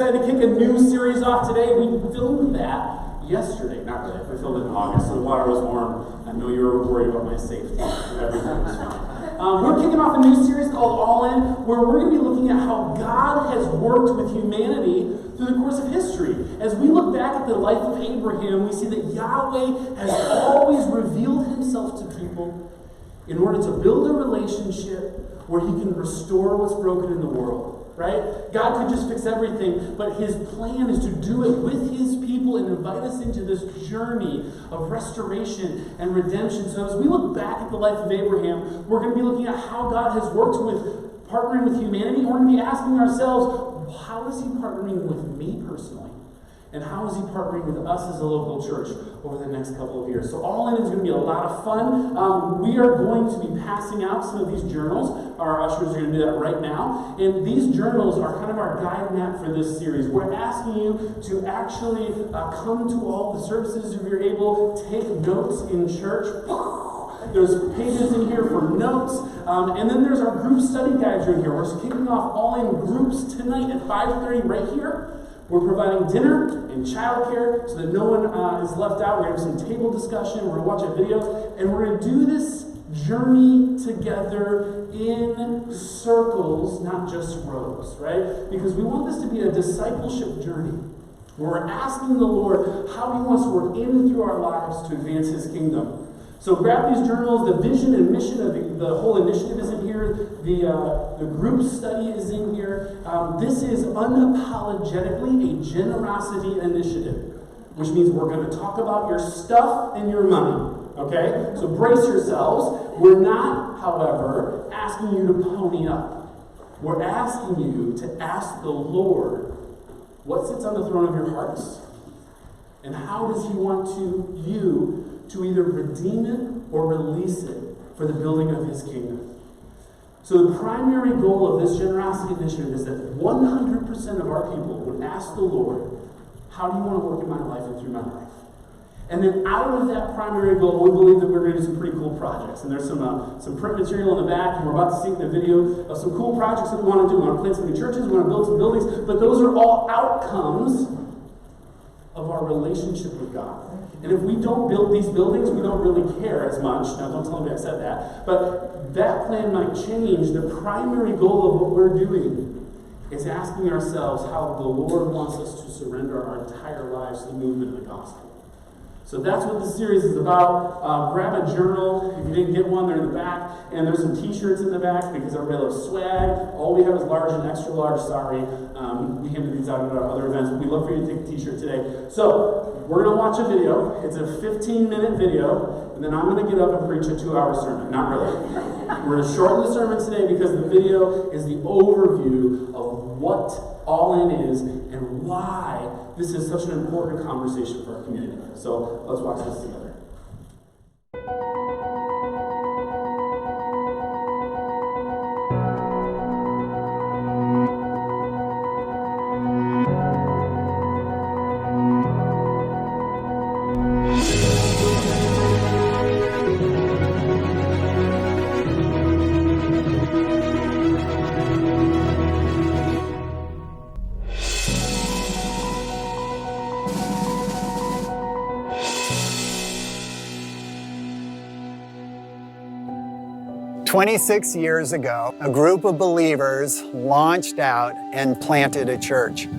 excited to kick a new series off today. We filmed that yesterday. Not really. We filmed it in August, so the water was warm. I know you were worried about my safety. Everything was fine. We're kicking off a new series called All In, where we're going to be looking at how God has worked with humanity through the course of history. As we look back at the life of Abraham, we see that Yahweh has always revealed himself to people in order to build a relationship where he can restore what's broken in the world. Right? God could just fix everything, but his plan is to do it with his people and invite us into this journey of restoration and redemption. So as we look back at the life of Abraham, we're going to be looking at how God has worked with partnering with humanity. We're going to be asking ourselves, how is he partnering with me personally? And how is he partnering with us as a local church over the next couple of years? So All In is going to be a lot of fun. We are going to be passing out some of these journals. Our ushers are going to do that right now. And these journals are kind of our guide map for this series. We're asking you to actually come to all the services if you're able, take notes in church. There's pages in here for notes. And then there's our group study guides right here. We're kicking off All In groups tonight at 5:30 right here. We're providing dinner and childcare so that no one is left out. We're going to have some table discussion. We're going to watch a video. And we're going to do this journey together in circles, not just rows, right? Because we want this to be a discipleship journey where we're asking the Lord how he wants to work in and through our lives to advance his kingdom. So grab these journals. The vision and mission of the whole initiative is in here. The group study is in here. This is unapologetically a generosity initiative, which means we're going to talk about your stuff and your money. Okay? So brace yourselves. We're not, however, asking you to pony up. We're asking you to ask the Lord what sits on the throne of your hearts, and how does he want you to either redeem it or release it for the building of his kingdom. So the primary goal of this generosity initiative is that 100% of our people would ask the Lord, how do you want to work in my life and through my life? And then out of that primary goal, we believe that we're going to do some pretty cool projects. And there's some print material in the back, and we're about to see in the video of some cool projects that we want to do. We want to plant some new churches, we want to build some buildings, but those are all outcomes of our relationship with God. And if we don't build these buildings, we don't really care as much. Now, don't tell me I said that. But that plan might change. The primary goal of what we're doing is asking ourselves how the Lord wants us to surrender our entire lives to the movement of the gospel. So that's what this series is about. Grab a journal. If you didn't get one, they're in the back. And there's some t-shirts in the back because everybody loves swag. All we have is large and extra large, sorry. We handed these out at our other events. We'd love for you to take a t-shirt today. So we're going to watch a video. It's a 15-minute video. And then I'm going to get up and preach a 2-hour sermon. Not really. We're going to shorten the sermon today because the video is the overview of what All In is and why this is such an important conversation for our community. So let's watch this together. "26 years ago, a group of believers launched out and planted a church.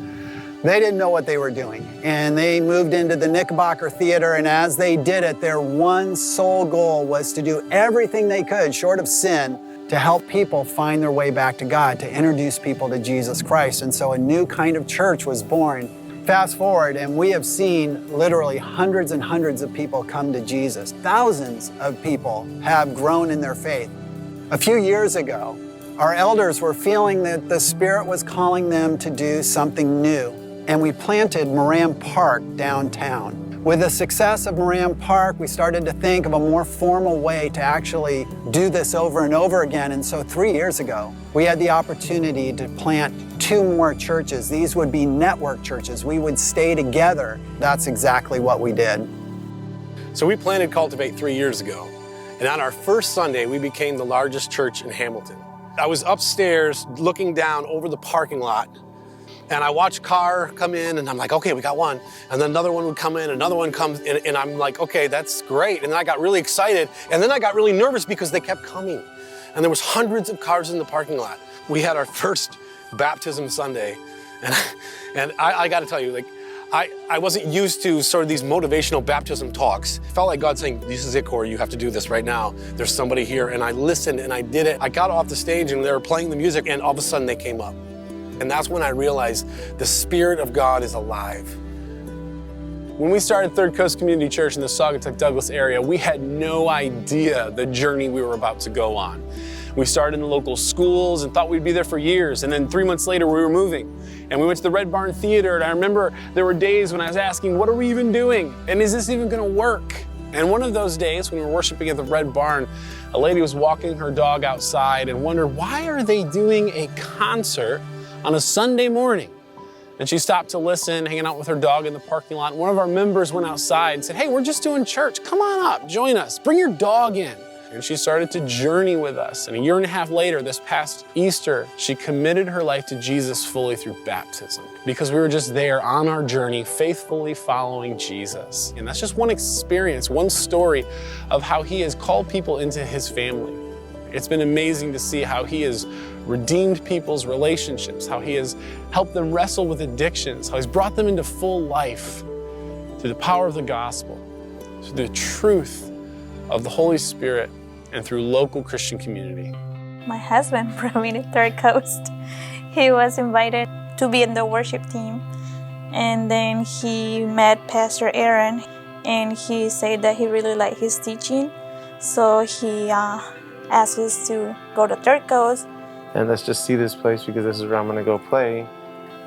They didn't know what they were doing, and they moved into the Knickerbocker Theater, and as they did it, their one sole goal was to do everything they could, short of sin, to help people find their way back to God, to introduce people to Jesus Christ. And so a new kind of church was born. Fast forward, and we have seen literally hundreds and hundreds of people come to Jesus. Thousands of people have grown in their faith. A few years ago, our elders were feeling that the Spirit was calling them to do something new, and we planted Moran Park downtown. With the success of Moran Park, we started to think of a more formal way to actually do this over and over again, and so 3 years ago, we had the opportunity to plant 2 more churches. These would be network churches. We would stay together. That's exactly what we did. So we planted Cultivate 3 years ago. And on our first Sunday, we became the largest church in Hamilton. I was upstairs looking down over the parking lot, And I watched a car come in, and I'm like, okay, we got one. And then another one would come in, another one comes in, and I'm like, okay, that's great. And then I got really excited, and then I got really nervous because they kept coming. And there was hundreds of cars in the parking lot. We had our first baptism Sunday, and I got to tell you, like, I wasn't used to sort of these motivational baptism talks. It felt like God saying, this is it, Corey, you have to do this right now. There's somebody here, and I listened, and I did it. I got off the stage, and they were playing the music, and all of a sudden they came up. And that's when I realized the Spirit of God is alive. When we started Third Coast Community Church in the Saugatuck Douglas area, we had no idea the journey we were about to go on. We started in the local schools and thought we'd be there for years. And then 3 months later, we were moving. And we went to the Red Barn Theater. And I remember there were days when I was asking, what are we even doing? And is this even going to work? And one of those days when we were worshiping at the Red Barn, a lady was walking her dog outside and wondered, why are they doing a concert on a Sunday morning? And she stopped to listen, hanging out with her dog in the parking lot. And one of our members went outside and said, hey, we're just doing church. Come on up, join us, bring your dog in. And she started to journey with us. And a year and a half later, this past Easter, she committed her life to Jesus fully through baptism because we were just there on our journey, faithfully following Jesus. And that's just one experience, one story of how he has called people into his family. It's been amazing to see how he has redeemed people's relationships, how he has helped them wrestle with addictions, how he's brought them into full life through the power of the gospel, through the truth of the Holy Spirit, and through local Christian community. My husband brought me to Third Coast. He was invited to be in the worship team, and then he met Pastor Aaron, and he said that he really liked his teaching, so he asked us to go to Third Coast. And let's just see this place because this is where I'm gonna go play.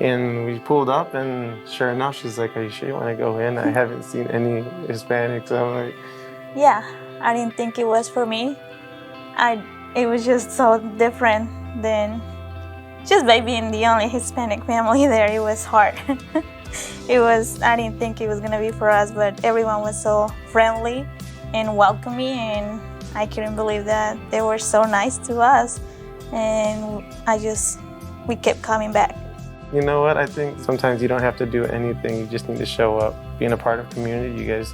And we pulled up, and sure enough, she's like, are you sure you wanna go in? I haven't seen any Hispanics. I'm like, yeah, I didn't think it was for me. It was just so different than just by being the only Hispanic family there. It was hard. I didn't think it was gonna be for us, but everyone was so friendly and welcoming, and I couldn't believe that they were so nice to us. And we kept coming back. you know what? I think sometimes you don't have to do anything. You just need to show up. Being a part of community, you guys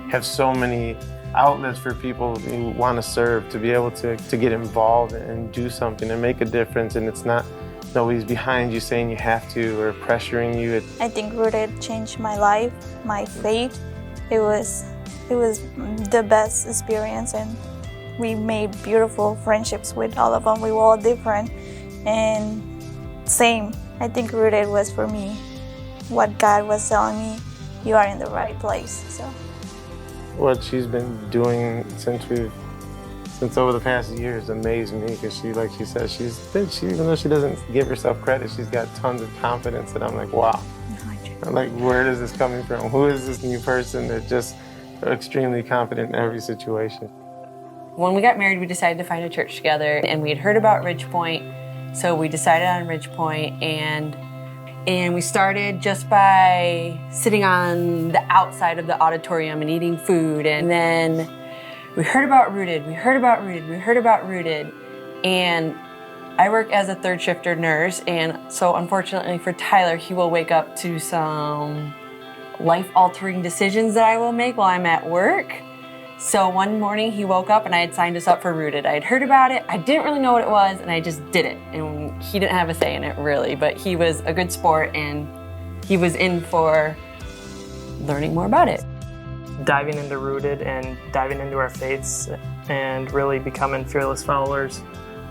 have so many outlets for people who want to serve, to be able to get involved and do something and make a difference. And it's not nobody's behind you saying you have to or pressuring you. I think Rooted changed my life, my faith. It was the best experience, and we made beautiful friendships with all of them. We were all different, and same. I think Rooted was for me. What God was telling me, you are in the right place. So What she's been doing since over the past years amazed me, because like she said, even though she doesn't give herself credit, she's got tons of confidence that I'm like, wow. I'm like, where is this coming from? Who is this new person that just extremely confident in every situation? When we got married, we decided to find a church together, and we had heard about Ridgepoint, so we decided on Ridgepoint, and we started just by sitting on the outside of the auditorium and eating food, and then we heard about Rooted, and I work as a third shifter nurse, and so unfortunately for Tyler, he will wake up to some life-altering decisions that I will make while I'm at work. So one morning he woke up and I had signed us up for Rooted. I had heard about it, I didn't really know what it was, and I just did it. And he didn't have a say in it really, but he was a good sport and he was in for learning more about it. Diving into Rooted and diving into our faiths and really becoming fearless followers,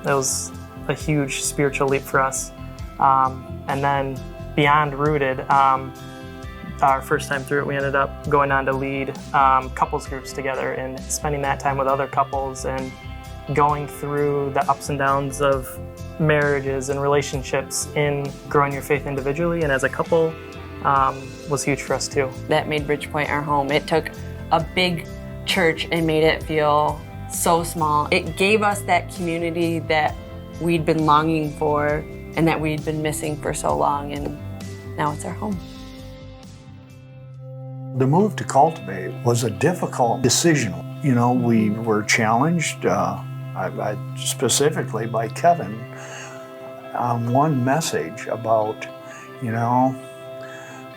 that was a huge spiritual leap for us. And then beyond Rooted, our first time through it, we ended up going on to lead couples groups together and spending that time with other couples and going through the ups and downs of marriages and relationships in growing your faith individually and as a couple was huge for us too. That made Ridgepoint our home. It took a big church and made it feel so small. It gave us that community that we'd been longing for and that we'd been missing for so long, and now it's our home. The move to Cultivate was a difficult decision. You know, we were challenged, specifically by Kevin, on one message about, you know,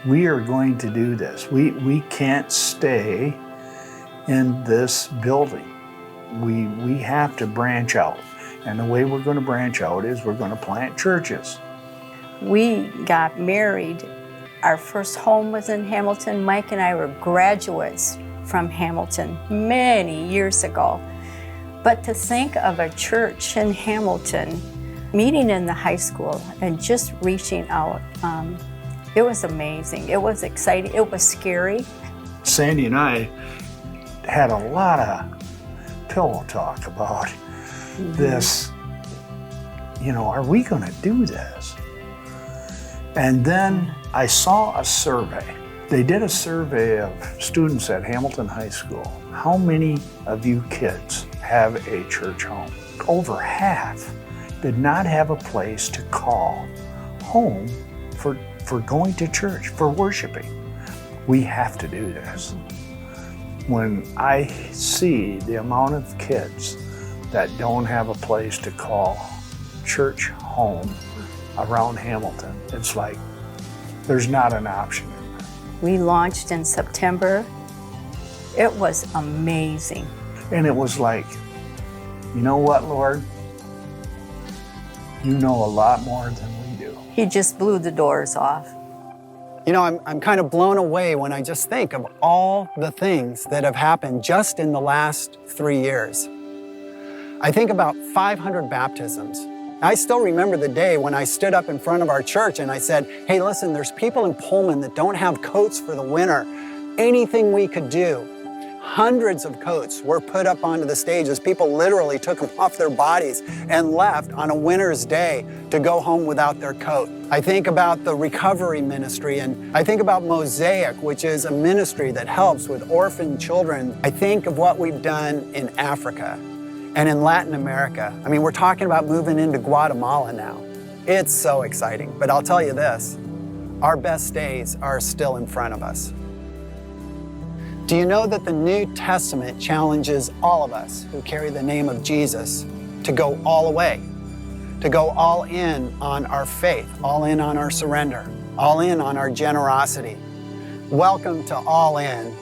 we are going to do this. We can't stay in this building. We have to branch out. And the way we're going to branch out is we're going to plant churches. We got married. Our first home was in Hamilton. Mike and I were graduates from Hamilton many years ago. But to think of a church in Hamilton, meeting in the high school and just reaching out, it was amazing. It was exciting. It was scary. Sandy and I had a lot of pillow talk about this. You know, are we going to do this? And then I saw a survey. They did a survey of students at Hamilton High School. How many of you kids have a church home? Over half did not have a place to call home for going to church, for worshiping. We have to do this. When I see the amount of kids that don't have a place to call church home around Hamilton, it's like there's not an option. We launched in September. It was amazing. And it was like, you know what, Lord? You know a lot more than we do. He just blew the doors off. You know, I'm kind of blown away when I just think of all the things that have happened just in the last 3 years. I think about 500 baptisms. I still remember the day when I stood up in front of our church and I said, hey, listen, there's people in Pullman that don't have coats for the winter. Anything we could do. Hundreds of coats were put up onto the stage as people literally took them off their bodies and left on a winter's day to go home without their coat. I think about the recovery ministry, and I think about Mosaic, which is a ministry that helps with orphan children. I think of what we've done in Africa and in Latin America. I mean, we're talking about moving into Guatemala now. It's so exciting, but I'll tell you this, our best days are still in front of us. Do you know that the New Testament challenges all of us who carry the name of Jesus to go all the way, to go all in on our faith, all in on our surrender, all in on our generosity? Welcome to All In.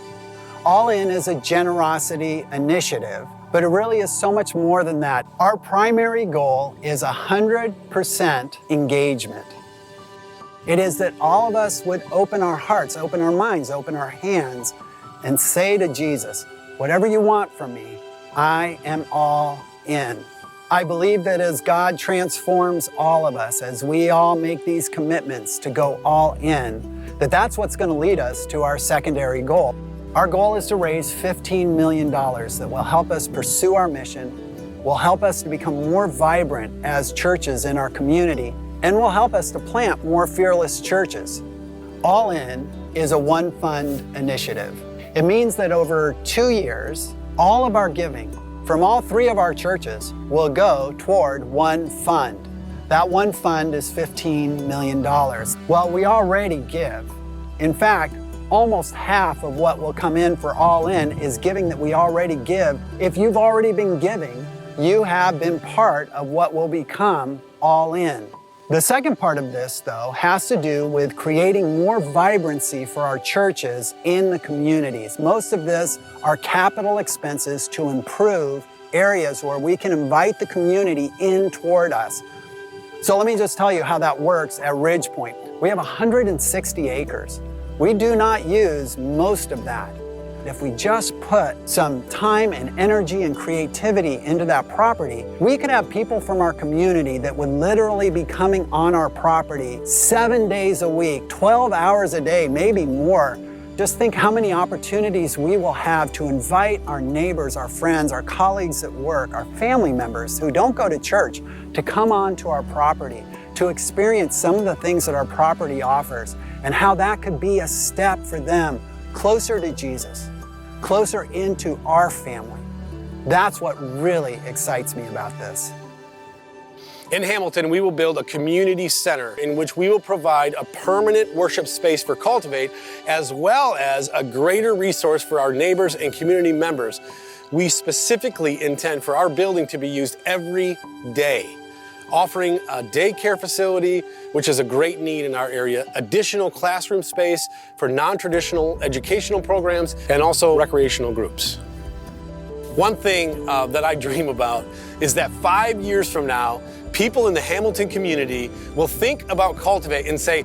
All In is a generosity initiative, but it really is so much more than that. Our primary goal is 100% engagement. It is that all of us would open our hearts, open our minds, open our hands, and say to Jesus, whatever you want from me, I am all in. I believe that as God transforms all of us, as we all make these commitments to go all in, that's what's going to lead us to our secondary goal. Our goal is to raise $15 million that will help us pursue our mission, will help us to become more vibrant as churches in our community, and will help us to plant more fearless churches. All In is a one-fund initiative. It means that over 2 years, all of our giving from all 3 of our churches will go toward one fund. That one fund is $15 million. Well, we already give. In fact, almost half of what will come in for All In is giving that we already give. If you've already been giving, you have been part of what will become All In. The second part of this, though, has to do with creating more vibrancy for our churches in the communities. Most of this are capital expenses to improve areas where we can invite the community in toward us. So let me just tell you how that works at Ridge Point. We have 160 acres. We do not use most of that. If we just put some time and energy and creativity into that property, we could have people from our community that would literally be coming on our property 7 days a week, 12 hours a day, maybe more. Just think how many opportunities we will have to invite our neighbors, our friends, our colleagues at work, our family members who don't go to church to come onto our property, to experience some of the things that our property offers, and how that could be a step for them closer to Jesus, closer into our family. That's what really excites me about this. In Hamilton, we will build a community center in which we will provide a permanent worship space for Cultivate, as well as a greater resource for our neighbors and community members. We specifically intend for our building to be used every day. offering a daycare facility, which is a great need in our area, additional classroom space for non-traditional educational programs, and also recreational groups. One thing that I dream about is that 5 years from now, people in the Hamilton community will think about Cultivate and say,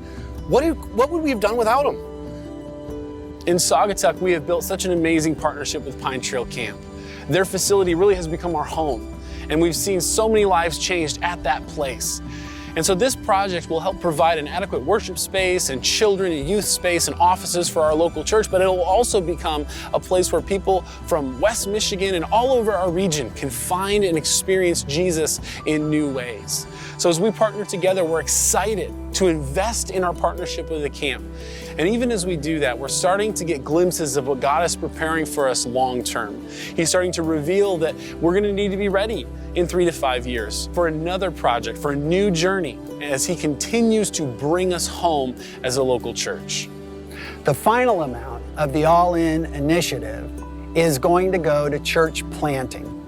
what would we have done without them? In Saugatuck, we have built such an amazing partnership with Pine Trail Camp. Their facility really has become our home, and we've seen so many lives changed at that place. And so this project will help provide an adequate worship space and children and youth space and offices for our local church, but it will also become a place where people from West Michigan and all over our region can find and experience Jesus in new ways. So as we partner together, we're excited to invest in our partnership with the camp. And even as we do that, we're starting to get glimpses of what God is preparing for us long term. He's starting to reveal that we're going to need to be ready in 3 to 5 years for another project, for a new journey, as He continues to bring us home as a local church. The final amount of the All In initiative is going to go to church planting.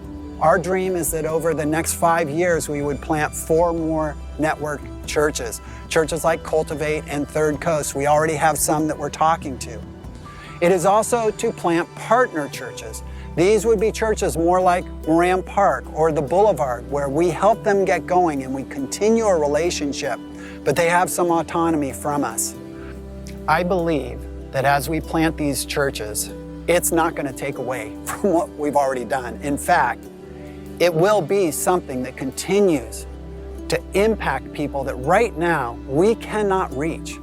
Our dream is that over the next 5 years, we would plant 4 more network churches. Churches like Cultivate and Third Coast. We already have some that we're talking to. It is also to plant partner churches. These would be churches more like Moran Park or the Boulevard, where we help them get going and we continue a relationship, but they have some autonomy from us. I believe that as we plant these churches, it's not going to take away from what we've already done. In fact, it will be something that continues to impact people that right now we cannot reach.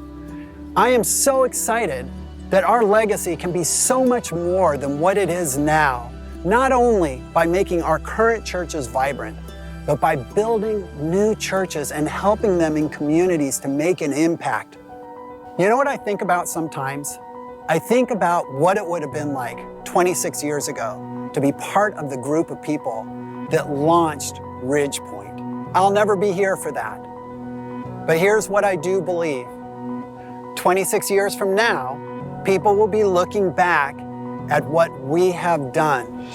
I am so excited that our legacy can be so much more than what it is now, not only by making our current churches vibrant, but by building new churches and helping them in communities to make an impact. You know what I think about sometimes? I think about what it would have been like 26 years ago to be part of the group of people that launched Ridgepoint. I'll never be here for that. But here's what I do believe. 26 years from now, people will be looking back at what we have done.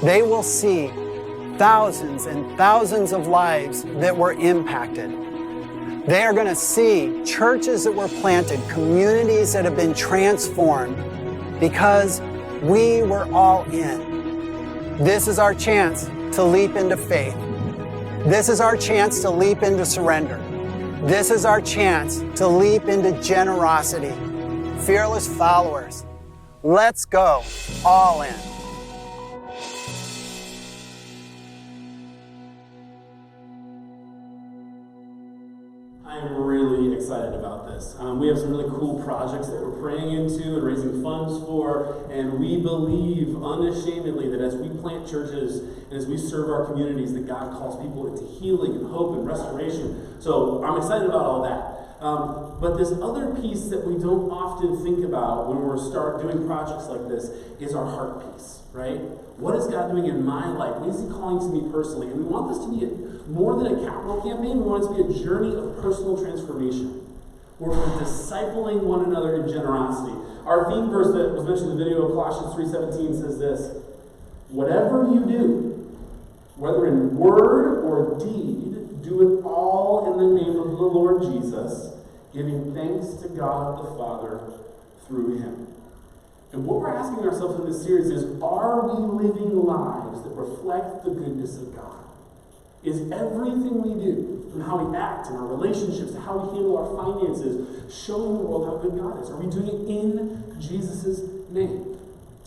They will see thousands and thousands of lives that were impacted. They are going to see churches that were planted, communities that have been transformed because we were all in. This is our chance to leap into faith. This is our chance to leap into surrender. This is our chance to leap into generosity. Fearless followers, let's go all in. I'm really excited about this. We have some really cool projects that we're praying into and raising funds for, and we believe unashamedly that as we plant churches and as we serve our communities, that God calls people into healing and hope and restoration. So I'm excited about all that. But this other piece that we don't often think about when we start doing projects like this is our heart piece, right? What is God doing in my life? What is He calling to me personally? And we want this to be more than a capital campaign. We want it to be a journey of personal transformation, where we're discipling one another in generosity. Our theme verse that was mentioned in the video of Colossians 3:17 says this: whatever you do, whether in word or deed, do it all in the name of the Lord Jesus, giving thanks to God the Father through Him. And what we're asking ourselves in this series is, are we living lives that reflect the goodness of God? Is everything we do, from how we act in our relationships to how we handle our finances, showing the world how good God is? Are we doing it in Jesus' name?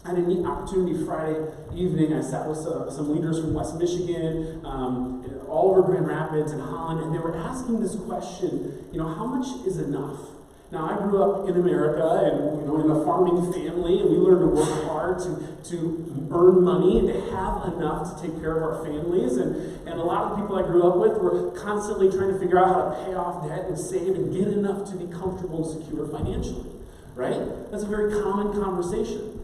I had a neat opportunity Friday evening. I sat with some leaders from West Michigan, all over Grand Rapids and Holland, and they were asking this question, how much is enough? Now, I grew up in America and in a farming family, and we learned to work hard to earn money and to have enough to take care of our families. And a lot of the people I grew up with were constantly trying to figure out how to pay off debt and save and get enough to be comfortable and secure financially, right? That's a very common conversation.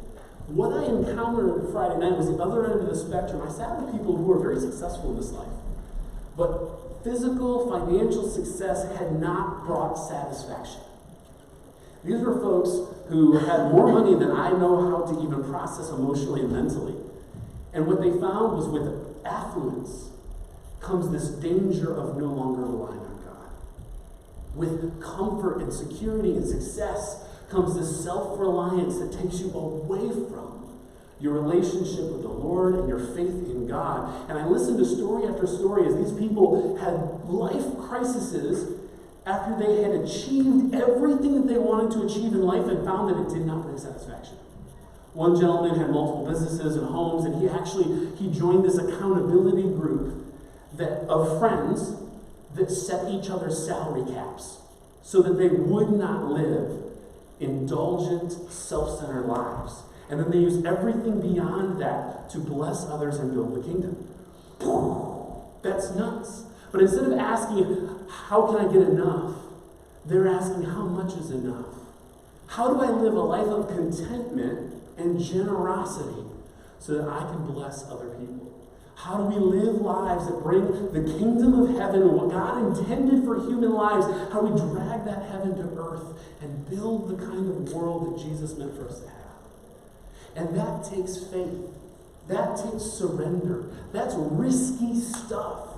What I encountered Friday night was the other end of the spectrum. I sat with people who were very successful in this life, but physical, financial success had not brought satisfaction. These were folks who had more money than I know how to even process emotionally and mentally. And what they found was with affluence comes this danger of no longer relying on God. With comfort and security and success comes this self-reliance that takes you away from your relationship with the Lord and your faith in God. And I listened to story after story as these people had life crises after they had achieved everything that they wanted to achieve in life and found that it did not bring satisfaction. One gentleman had multiple businesses and homes, and he joined this accountability group of friends that set each other's salary caps so that they would not live indulgent, self-centered lives. And then they use everything beyond that to bless others and build the kingdom. That's nuts. But instead of asking, how can I get enough? They're asking, how much is enough? How do I live a life of contentment and generosity so that I can bless other people? How do we live lives that bring the kingdom of heaven and what God intended for human lives? How do we drag that heaven to earth and build the kind of world that Jesus meant for us to have? And that takes faith. That takes surrender. That's risky stuff.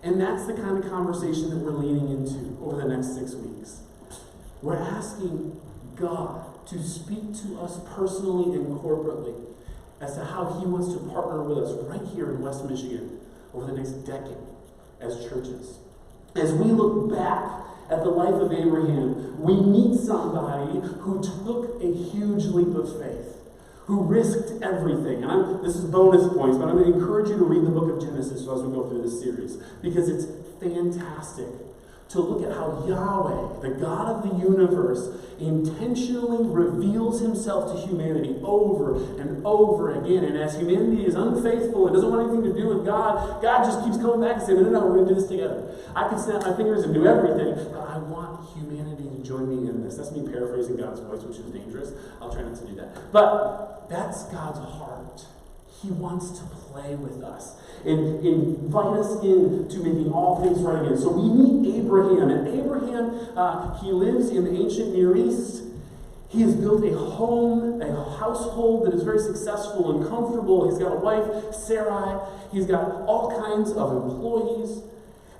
And that's the kind of conversation that we're leaning into over the next 6 weeks. We're asking God to speak to us personally and corporately as to how he wants to partner with us right here in West Michigan over the next decade as churches. As we look back at the life of Abraham, we meet somebody who took a huge leap of faith, who risked everything. And this is bonus points, but I'm going to encourage you to read the book of Genesis as we go through this series, because it's fantastic to look at how Yahweh, the God of the universe, intentionally reveals himself to humanity over and over again. And as humanity is unfaithful and doesn't want anything to do with God, God just keeps coming back and saying, no, we're going to do this together. I can snap my fingers and do everything, but I want humanity to join me in this. That's me paraphrasing God's voice, which is dangerous. I'll try not to do that. But that's God's heart. He wants to play with us and invite us into making all things right again. So we meet Abraham, and Abraham, he lives in the ancient Near East. He has built a home, a household that is very successful and comfortable. He's got a wife, Sarai. He's got all kinds of employees.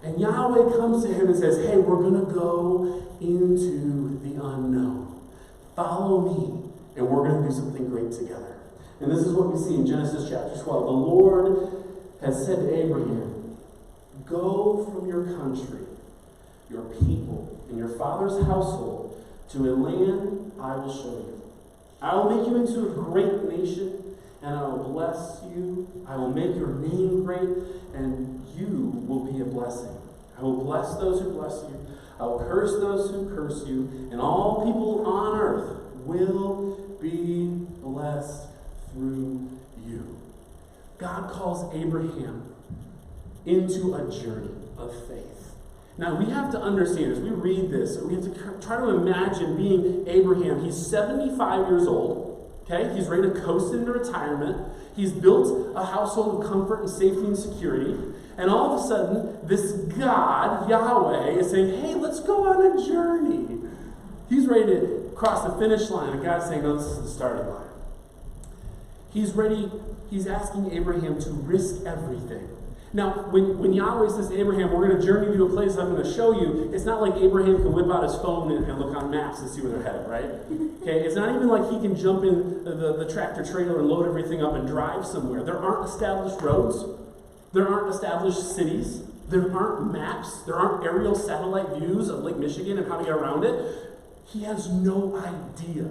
And Yahweh comes to him and says, hey, we're going to go into the unknown. Follow me, and we're going to do something great together. And this is what we see in Genesis chapter 12. The Lord has said to Abraham, go from your country, your people, and your father's household to a land I will show you. I will make you into a great nation, and I will bless you. I will make your name great, and you will be a blessing. I will bless those who bless you. I will curse those who curse you, and all people on earth will be blessed through you. God calls Abraham into a journey of faith. Now, we have to understand, as we read this, we have to try to imagine being Abraham. He's 75 years old, okay? He's ready to coast into retirement. He's built a household of comfort and safety and security. And all of a sudden, this God, Yahweh, is saying, hey, let's go on a journey. He's ready to cross the finish line, and God's saying, no, this is the starting line. He's ready, he's asking Abraham to risk everything. Now, when Yahweh says to Abraham, we're going to journey to a place I'm going to show you, it's not like Abraham can whip out his phone and look on maps and see where they're headed, right? Okay, it's not even like he can jump in the tractor trailer and load everything up and drive somewhere. There aren't established roads. There aren't established cities. There aren't maps. There aren't aerial satellite views of Lake Michigan and how to get around it. He has no idea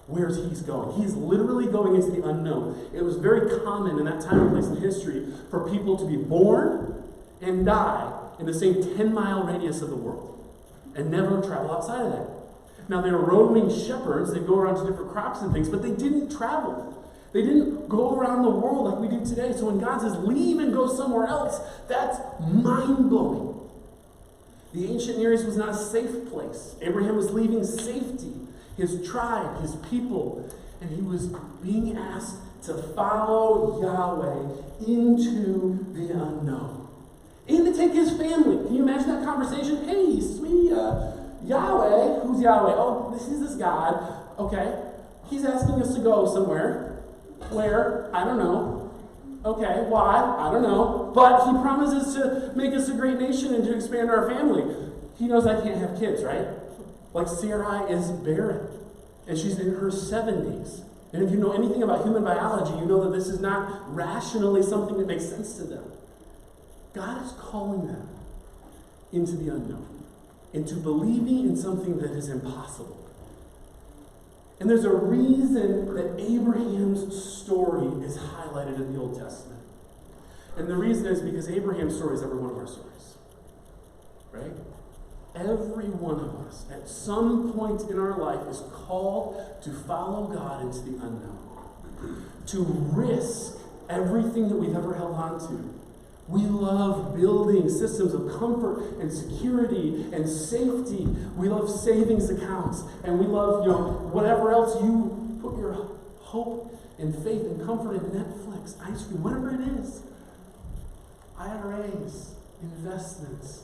where he's going. He's literally going into the unknown. It was very common in that time and place in history for people to be born and die in the same 10-mile radius of the world and never travel outside of that. Now, they were roaming shepherds. They'd go around to different crops and things, but they didn't travel. They didn't go around the world like we do today. So when God says, leave and go somewhere else, that's mind-blowing. The ancient Near East was not a safe place. Abraham was leaving safety, his tribe, his people, and he was being asked to follow Yahweh into the unknown. And to take his family. Can you imagine that conversation? Hey, sweetie, Yahweh, who's Yahweh? Oh, this is this God. Okay, he's asking us to go somewhere. Where? I don't know. Okay, why? I don't know. But he promises to make us a great nation and to expand our family. He knows I can't have kids, right? Like Sarai is barren, and she's in her 70s. And if you know anything about human biology, you know that this is not rationally something that makes sense to them. God is calling them into the unknown, into believing in something that is impossible. And there's a reason that Abraham's story is highlighted in the Old Testament. And the reason is because Abraham's story is every one of our stories. Right? Every one of us, at some point in our life, is called to follow God into the unknown. To risk everything that we've ever held on to. We love building systems of comfort and security and safety. We love savings accounts. And we love, whatever else you put your hope and faith and comfort in, Netflix, ice cream, whatever it is. IRAs, investments.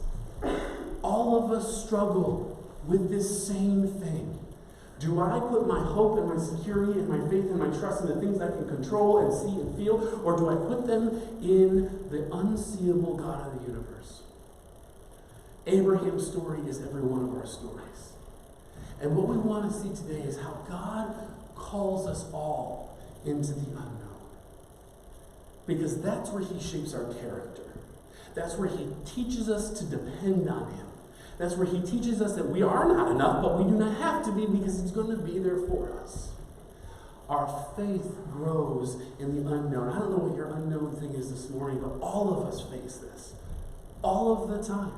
All of us struggle with this same thing. Do I put my hope and my security and my faith and my trust in the things I can control and see and feel, or do I put them in the unseeable God of the universe? Abraham's story is every one of our stories. And what we want to see today is how God calls us all into the unknown. Because that's where he shapes our character. That's where he teaches us to depend on him. That's where he teaches us that we are not enough, but we do not have to be because he's going to be there for us. Our faith grows in the unknown. I don't know what your unknown thing is this morning, but all of us face this. All of the time.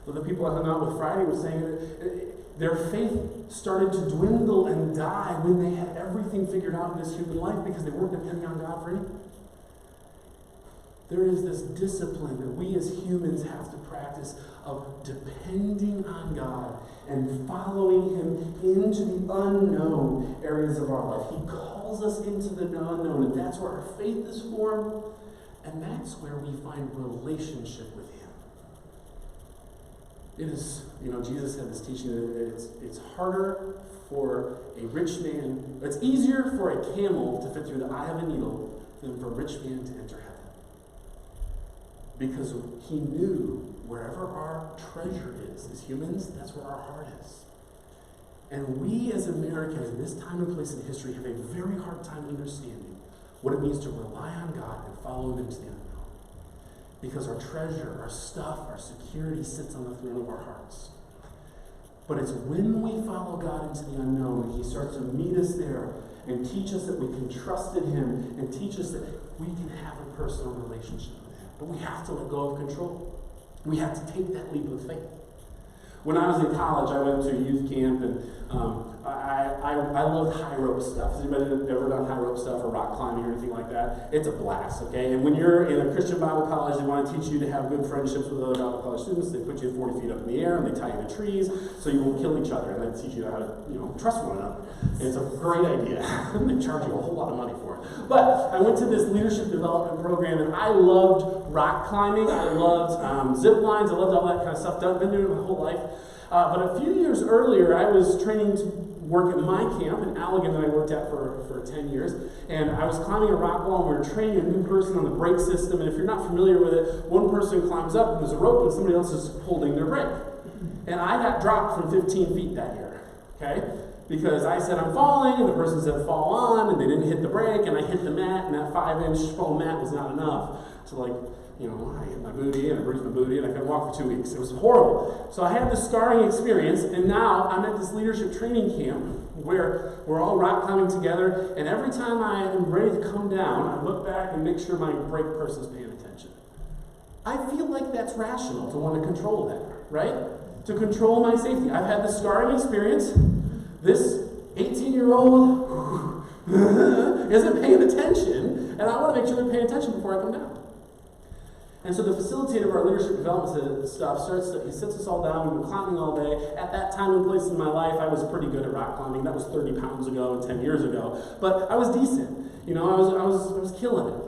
Well, the people I hung out with Friday were saying that their faith started to dwindle and die when they had everything figured out in this human life because they weren't depending on God for anything. There is this discipline that we as humans have to practice of depending on God and following him into the unknown areas of our life. He calls us into the unknown, and that's where our faith is formed, and that's where we find relationship with him. It is, Jesus had this teaching that it's harder for a rich man, it's easier for a camel to fit through the eye of a needle than for a rich man to enter heaven. Because he knew wherever our treasure is, as humans, that's where our heart is. And we as Americans in this time and place in history have a very hard time understanding what it means to rely on God and follow him into the unknown. Because our treasure, our stuff, our security sits on the throne of our hearts. But it's when we follow God into the unknown and he starts to meet us there and teach us that we can trust in him and teach us that we can have a personal relationship. But we have to let go of control. We have to take that leap of faith. When I was in college, I went to a youth camp, and I loved high rope stuff. Has anybody ever done high rope stuff or rock climbing or anything like that? It's a blast, okay? And when you're in a Christian Bible college, they want to teach you to have good friendships with other Bible college students. They put you 40 feet up in the air, and they tie you to trees so you won't kill each other. And they teach you how to, trust one another. And it's a great idea. They charge you a whole lot of money for it. But I went to this leadership development program, and I loved rock climbing. I loved zip lines. I loved all that kind of stuff. I've been doing it my whole life. But a few years earlier, I was training to work at my camp in Allegan that I worked at for 10 years. And I was climbing a rock wall, and we were training a new person on the brake system. And if you're not familiar with it, one person climbs up, and there's a rope, and somebody else is holding their brake. And I got dropped from 15 feet that year, okay? Because I said I'm falling, and the person said fall on, and they didn't hit the brake, and I hit the mat, and that 5-inch foam mat was not enough to I hit my booty, and I bruised my booty, and I couldn't walk for 2 weeks. It was horrible. So I had this scarring experience, and now I'm at this leadership training camp where we're all rock climbing together, and every time I am ready to come down, I look back and make sure my brake person's paying attention. I feel like that's rational to want to control that, right? To control my safety. I've had this scarring experience. This 18-year-old isn't paying attention, and I want to make sure they're paying attention before I come down. And so the facilitator of our leadership development stuff he sits us all down. We've been climbing all day. At that time and place in my life, I was pretty good at rock climbing. That was 30 pounds ago and 10 years ago. But I was decent. I was killing it.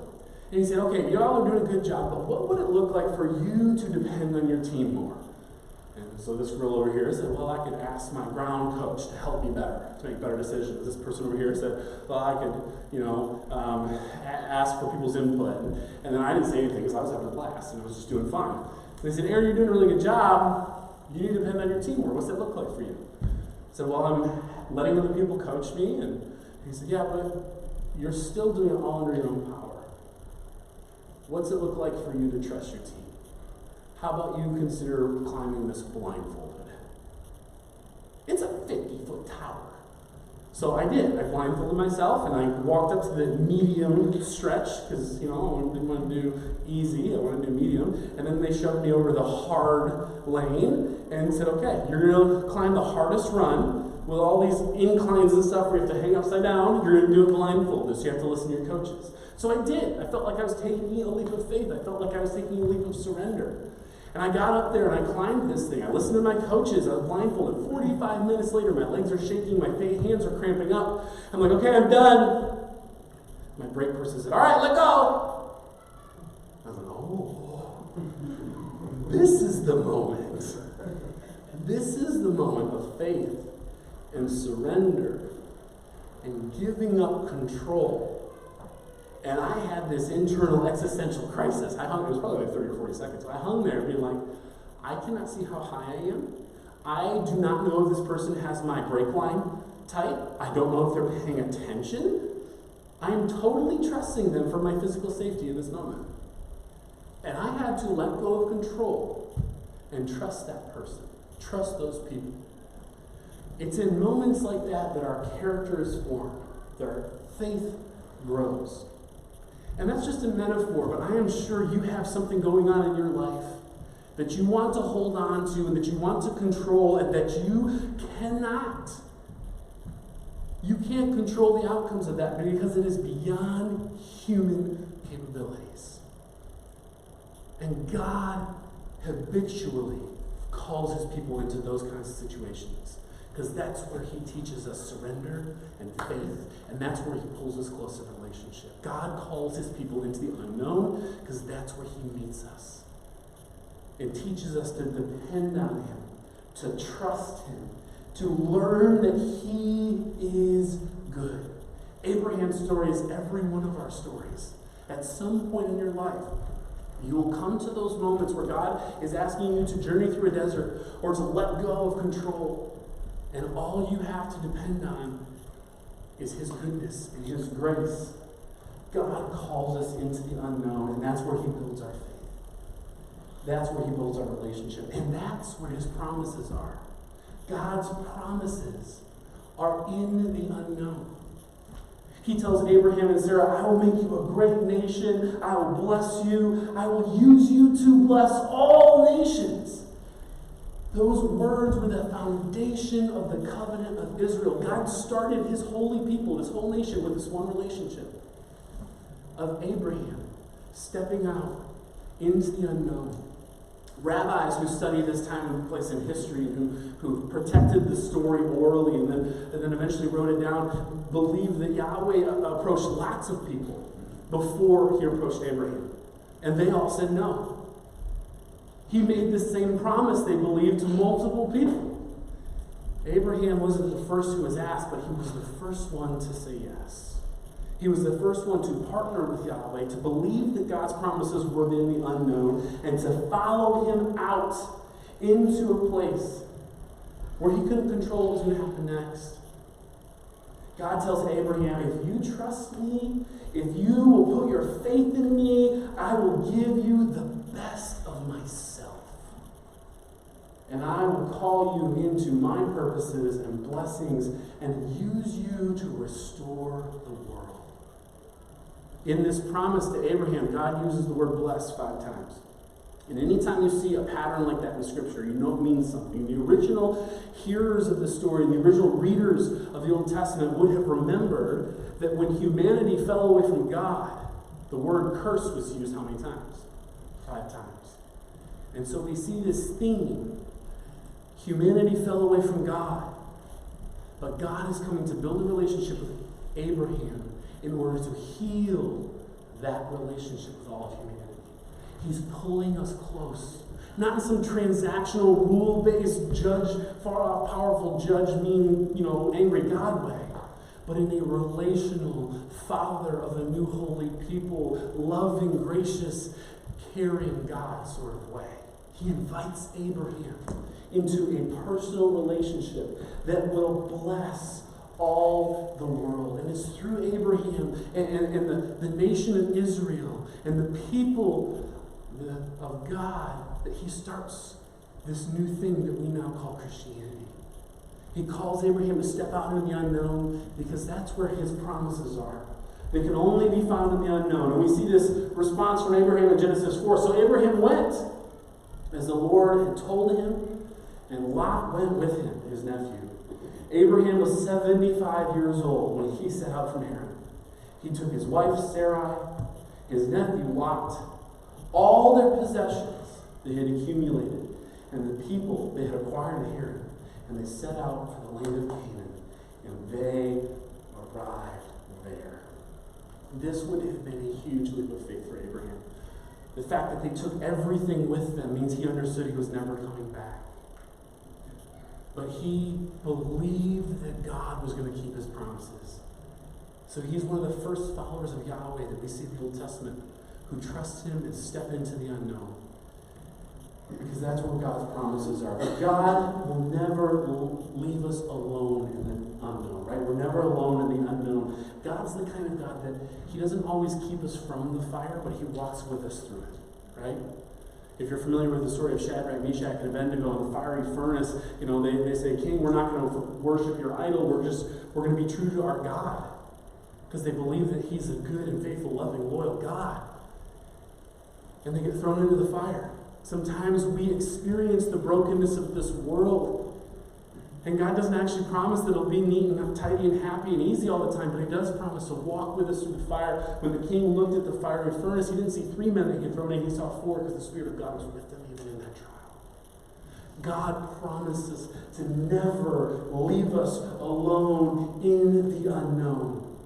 And he said, okay, y'all are doing a good job, but what would it look like for you to depend on your team more? And so this girl over here said, well, I could ask my ground coach to help me better, to make better decisions. This person over here said, well, I could, ask for people's input. And then I didn't say anything because I was having a blast and I was just doing fine. And they said, Aaron, you're doing a really good job. You need to depend on your teamwork. What's that look like for you? I said, well, I'm letting other people coach me. And he said, yeah, but you're still doing it all under your own power. What's it look like for you to trust your team? How about you consider climbing this blindfolded? It's a 50-foot tower. So I did. I blindfolded myself and I walked up to the medium stretch because, I didn't want to do easy. I wanted to do medium. And then they shoved me over the hard lane and said, okay, you're going to climb the hardest run with all these inclines and stuff where you have to hang upside down. You're going to do it blindfolded, so you have to listen to your coaches. So I did. I felt like I was taking a leap of faith. I felt like I was taking a leap of surrender. And I got up there and I climbed this thing. I listened to my coaches. I was blindfolded. 45 minutes later, my legs are shaking. My hands are cramping up. I'm like, okay, I'm done. My brake person said, all right, let go. I was like, oh, this is the moment. This is the moment of faith and surrender and giving up control. And I had this internal existential crisis. It was probably like 30 or 40 seconds. I hung there being like, I cannot see how high I am. I do not know if this person has my brake line tight. I don't know if they're paying attention. I am totally trusting them for my physical safety in this moment. And I had to let go of control and trust that person. Trust those people. It's in moments like that that our character is formed, that our faith grows. And that's just a metaphor, but I am sure you have something going on in your life that you want to hold on to and that you want to control and that you cannot. You can't control the outcomes of that because it is beyond human capabilities. And God habitually calls his people into those kinds of situations because that's where he teaches us surrender and faith, and that's where he pulls us closer to relationship. God calls his people into the unknown because that's where he meets us and teaches us to depend on him, to trust him, to learn that he is good. Abraham's story is every one of our stories. At some point in your life, you will come to those moments where God is asking you to journey through a desert or to let go of control. And all you have to depend on is his goodness and his grace. God calls us into the unknown, and that's where he builds our faith. That's where he builds our relationship. And that's where his promises are. God's promises are in the unknown. He tells Abraham and Sarah, I will make you a great nation. I will bless you. I will use you to bless all nations. Those words were the foundation of the covenant of Israel. God started his holy people, his whole nation, with this one relationship of Abraham stepping out into the unknown. Rabbis who studied this time and place in history, who protected the story orally and then eventually wrote it down, believed that Yahweh approached lots of people before he approached Abraham. And they all said no. He made the same promise, they believed, to multiple people. Abraham wasn't the first who was asked, but he was the first one to say yes. He was the first one to partner with Yahweh, to believe that God's promises were in the unknown, and to follow him out into a place where he couldn't control what was going to happen next. God tells Abraham, if you trust me, if you will put your faith in me, I will give you the best of myself. And I will call you into my purposes and blessings and use you to restore the world. In this promise to Abraham, God uses the word blessed 5 times. And anytime you see a pattern like that in Scripture, you know it means something. The original hearers of the story, the original readers of the Old Testament would have remembered that when humanity fell away from God, the word curse was used how many times? 5 times. And so we see this theme. Humanity fell away from God, but God is coming to build a relationship with Abraham in order to heal that relationship with all humanity. He's pulling us close. Not in some transactional, rule-based, far-off, powerful, judge-mean, angry God way, but in a relational, Father of a new holy people, loving, gracious, caring God sort of way. He invites Abraham into a personal relationship that will bless all the world. And it's through Abraham and the nation of Israel and the people of God that he starts this new thing that we now call Christianity. He calls Abraham to step out into the unknown because that's where his promises are. They can only be found in the unknown. And we see this response from Abraham in Genesis 4. So Abraham went as the Lord had told him, and Lot went with him, his nephew. Abraham was 75 years old when he set out from Haran. He took his wife Sarai, his nephew Lot, all their possessions they had accumulated, and the people they had acquired in Haran, and they set out for the land of Canaan, and they arrived there. This would have been a huge leap of faith for Abraham. The fact that they took everything with them means he understood he was never coming back. But he believed that God was going to keep his promises. So he's one of the first followers of Yahweh that we see in the Old Testament who trust him and step into the unknown. Because that's where God's promises are. But God will never leave us alone in the unknown, right? We're never alone in the unknown. God's the kind of God that he doesn't always keep us from the fire, but he walks with us through it, right? If you're familiar with the story of Shadrach, Meshach, and Abednego in the fiery furnace, they say, King, we're not going to worship your idol. We're going to be true to our God. Because they believe that he's a good and faithful, loving, loyal God. And they get thrown into the fire. Sometimes we experience the brokenness of this world. And God doesn't actually promise that it'll be neat and tidy and happy and easy all the time, but he does promise to walk with us through the fire. When the king looked at the fiery furnace, he didn't see 3 men that he had thrown in, he saw 4 because the Spirit of God was with them even in that trial. God promises to never leave us alone in the unknown.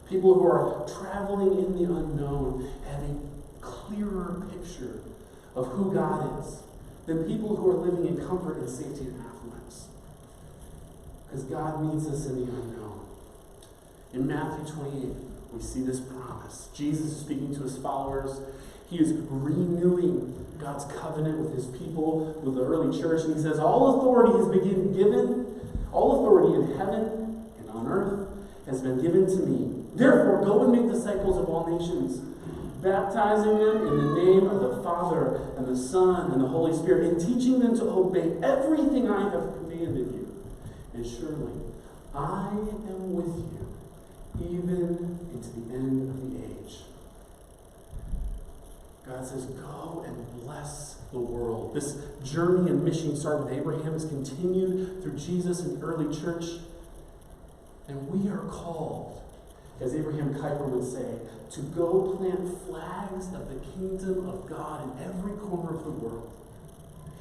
People who are traveling in the unknown have a clearer picture of who God is than people who are living in comfort and safety and affluence. Because God meets us in the unknown. In Matthew 28, we see this promise. Jesus is speaking to his followers. He is renewing God's covenant with his people, with the early church, and he says, all authority has been given, all authority in heaven and on earth has been given to me. Therefore, go and make disciples of all nations, baptizing them in the name of the Father and the Son and the Holy Spirit, and teaching them to obey everything I have commanded you. And surely, I am with you, even into the end of the age. God says, go and bless the world. This journey and mission started with Abraham has continued through Jesus and the early church. And we are called, as Abraham Kuyper would say, to go plant flags of the kingdom of God in every corner of the world.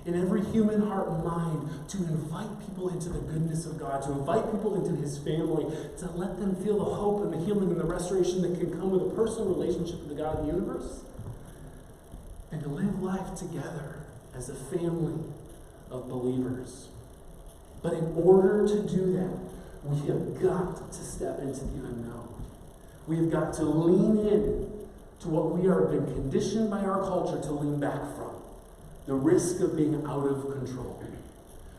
In every human heart and mind, to invite people into the goodness of God, to invite people into his family, to let them feel the hope and the healing and the restoration that can come with a personal relationship with the God of the universe, and to live life together as a family of believers. But in order to do that, we have got to step into the unknown. We have got to lean in to what we are being conditioned by our culture to lean back from. The risk of being out of control.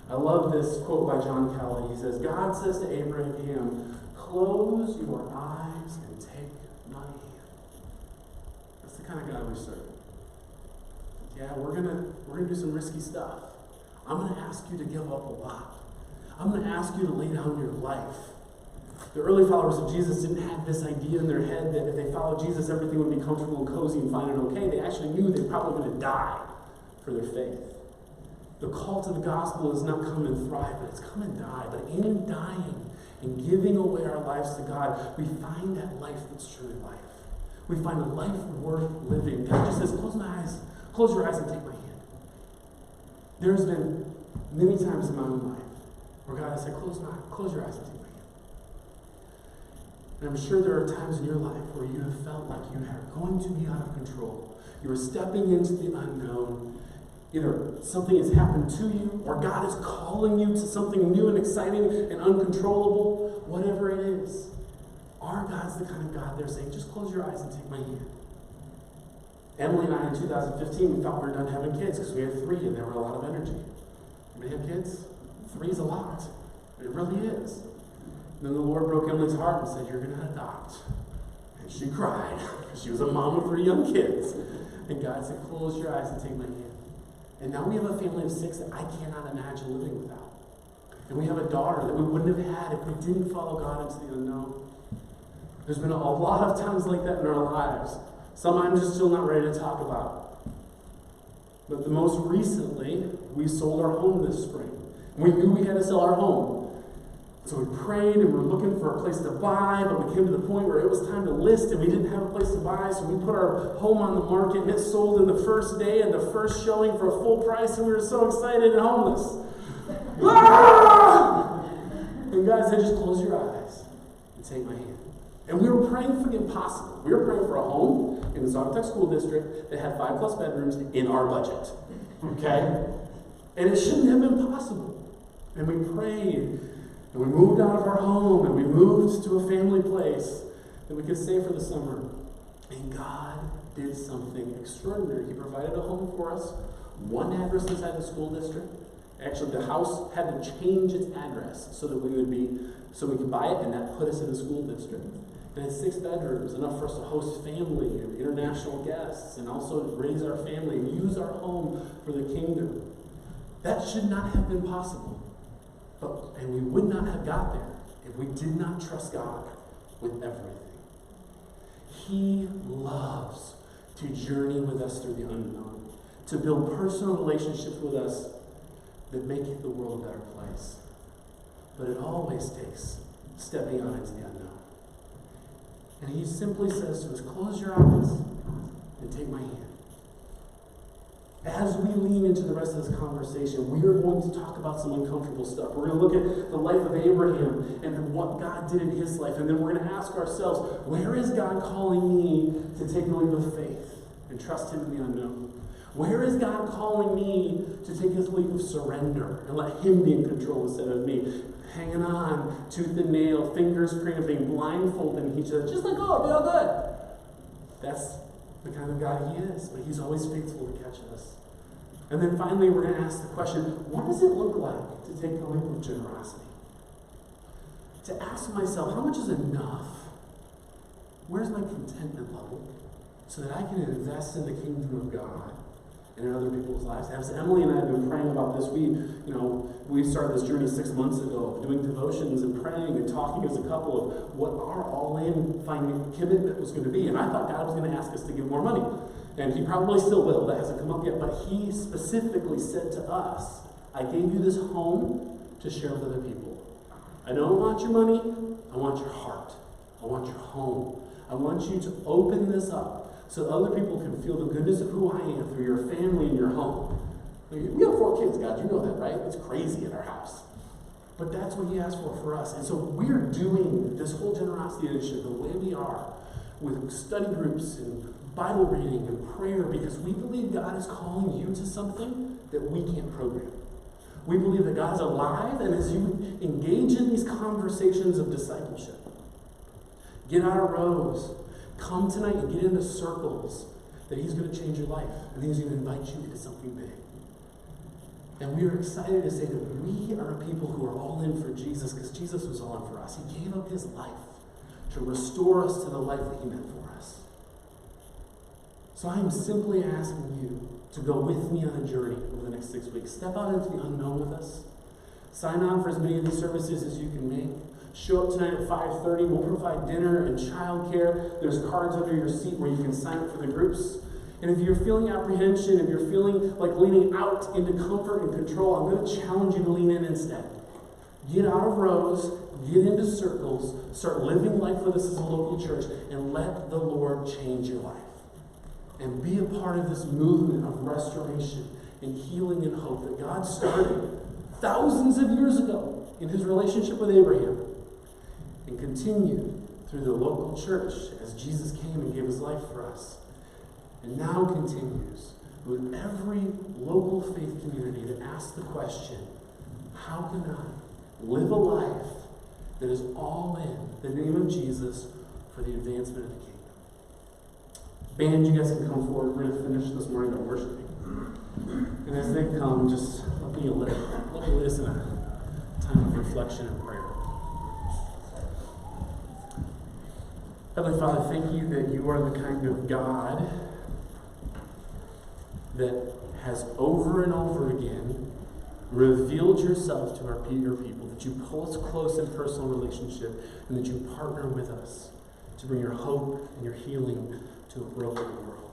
I love this quote by John Calvin. He says, God says to Abraham, close your eyes and take my hand. That's the kind of God we serve. Yeah, we're gonna do some risky stuff. I'm gonna ask you to give up a lot. I'm gonna ask you to lay down your life. The early followers of Jesus didn't have this idea in their head that if they followed Jesus, everything would be comfortable and cozy and fine and okay. They actually knew they were probably going to die for their faith. The call to the gospel is not come and thrive, but it's come and die. But in dying and giving away our lives to God, we find that life that's truly life. We find a life worth living. God just says, close your eyes and take my hand. There's been many times in my own life where God has said, close your eyes and take my hand. And I'm sure there are times in your life where you have felt like you are going to be out of control. You are stepping into the unknown. Either something has happened to you, or God is calling you to something new and exciting and uncontrollable, whatever it is. Our God's the kind of God they're saying, just close your eyes and take my hand. Emily and I in 2015, we thought we were done having kids because we had 3 and there were a lot of energy. Anybody have kids? 3 is a lot. It really is. And then the Lord broke Emily's heart and said, you're going to adopt. And she cried because she was a mom of 3 young kids. And God said, close your eyes and take my hand. And now we have a family of 6 that I cannot imagine living without. And we have a daughter that we wouldn't have had if we didn't follow God into the unknown. There's been a lot of times like that in our lives. Some I'm just still not ready to talk about. But the most recently, we sold our home this spring. We knew we had to sell our home. So we prayed and we were looking for a place to buy, but we came to the point where it was time to list and we didn't have a place to buy, so we put our home on the market and it sold in the first day and the first showing for a full price, and we were so excited and homeless. Ah! And God said, just close your eyes and take my hand. And we were praying for the impossible. We were praying for a home in the Saugatuck School District that had 5+ bedrooms in our budget. Okay? And it shouldn't have been possible. And we prayed, and we moved out of our home, and we moved to a family place that we could stay for the summer. And God did something extraordinary. He provided a home for us, 1 address inside the school district. Actually, the house had to change its address so that we could buy it, and that put us in the school district. And it's 6 bedrooms, enough for us to host family and international guests, and also raise our family and use our home for the kingdom. That should not have been possible. And we would not have got there if we did not trust God with everything. He loves to journey with us through the unknown, to build personal relationships with us that make the world a better place. But it always takes stepping out into the unknown. And he simply says to us, close your eyes and take my hand. As we lean into the rest of this conversation, we are going to talk about some uncomfortable stuff. We're going to look at the life of Abraham and what God did in his life. And then we're going to ask ourselves, where is God calling me to take a leap of faith and trust him in the unknown? Where is God calling me to take this leap of surrender and let him be in control instead of me? Hanging on, tooth and nail, fingers cramping, blindfolding each other. Just like, oh, it'll be all good. That's the kind of God he is, but he's always faithful to catch us. And then finally, we're going to ask the question, what does it look like to take the leap of generosity? To ask myself, how much is enough? Where's my contentment level? So that I can invest in the kingdom of God and in other people's lives. As Emily and I have been praying about this, we started this journey 6 months ago of doing devotions and praying and talking as a couple of what our all-in commitment was going to be. And I thought God was going to ask us to give more money. And he probably still will. That hasn't come up yet. But he specifically said to us, I gave you this home to share with other people. I don't want your money. I want your heart. I want your home. I want you to open this up so other people can feel the goodness of who I am through your family and your home. We have 4 kids, God. You know that, right? It's crazy in our house. But that's what he asked for us. And so we're doing this whole generosity initiative the way we are, with study groups and Bible reading and prayer, because we believe God is calling you to something that we can't program. We believe that God is alive, and as you engage in these conversations of discipleship, get out of rows, come tonight and get into circles, that he's going to change your life, and he's going to invite you into something big. And we are excited to say that we are people who are all in for Jesus, because Jesus was all in for us. He gave up his life to restore us to the life that he meant for us. So I am simply asking you to go with me on a journey over the next 6 weeks. Step out into the unknown with us. Sign on for as many of these services as you can make. Show up tonight at 5:30. We'll provide dinner and childcare. There's cards under your seat where you can sign up for the groups. And if you're feeling apprehension, if you're feeling like leaning out into comfort and control, I'm going to challenge you to lean in instead. Get out of rows, get into circles, start living life with us as a local church, and let the Lord change your life. And be a part of this movement of restoration and healing and hope that God started thousands of years ago in his relationship with Abraham, and continued through the local church as Jesus came and gave his life for us, and now continues with every local faith community to ask the question, how can I live a life that is all in the name of Jesus for the advancement of the kingdom? Band, you guys can come forward. We're going to finish this morning by worshiping. And as they come, just let me lead us in a time of reflection and prayer. Heavenly Father, thank you that you are the kind of God that has over and over again revealed yourself to your people, that you pull us close in personal relationship, and that you partner with us to bring your hope and your healing to a broken world.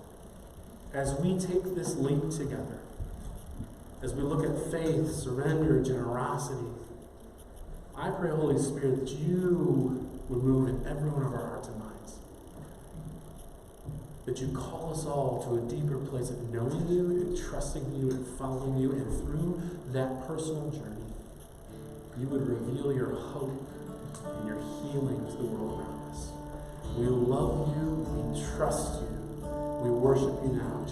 As we take this leap together, as we look at faith, surrender, generosity, I pray, Holy Spirit, that you would move in every one of our hearts and minds. That you call us all to a deeper place of knowing you and trusting you and following you, and through that personal journey, you would reveal your hope and your healing to the world around us. We love you, we trust you, we worship you now.